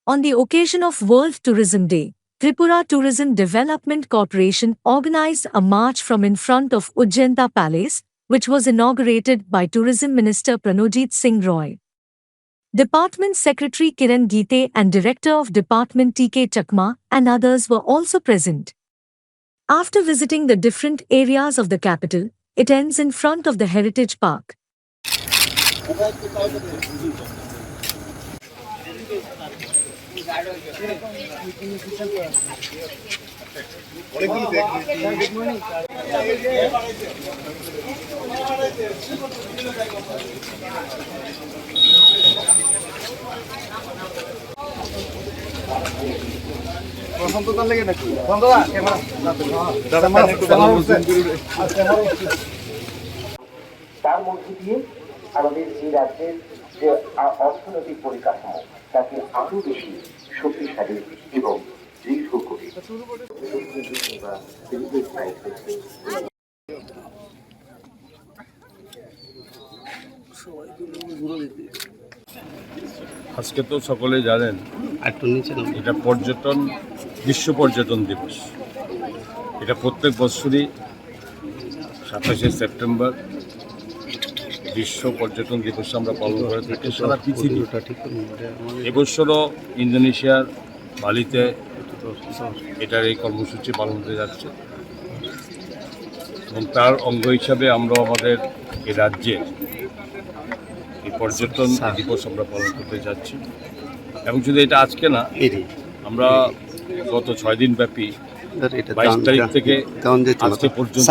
On the occasion of World Tourism Day, Tripura Tourism Development Corporation organized a march from in front of Ujjayanta Palace, which was inaugurated by Tourism Minister Pranojit Singh. Department Secretary Kiran and Director of Department TK Chakma and others were also present. After visiting the different areas of the capital, it ends in front of the Heritage Park. তার মধ্যে দিয়ে আমাদের এই রাজ্যের যে অর্থনৈতিক পরিকাঠামো তাকে আরো বেশি শক্তিশালী এবং দৃঢ় করে আজকে তো সকলে জানেন এটা পর্যটন বিশ্ব পর্যটন দিবস। এটা প্রত্যেক বছরই 27শে সেপ্টেম্বর বিশ্ব পর্যটন দিবস আমরা পালন করে থাকি সারা পৃথিবী। এবছরও ইন্দোনেশিয়ার বালিতে এটার এই কর্মসূচি পালন হতে যাচ্ছে এবং তার অঙ্গ হিসাবে আমরা আমাদের এই রাজ্যের এই পর্যটন দিবস আমরা পালন করতে যাচ্ছি। এবং শুধু এটা আজকে না, আমরা গত 6 দিন ব্যাপী 22 তারিখ থেকে আজকে পর্যন্ত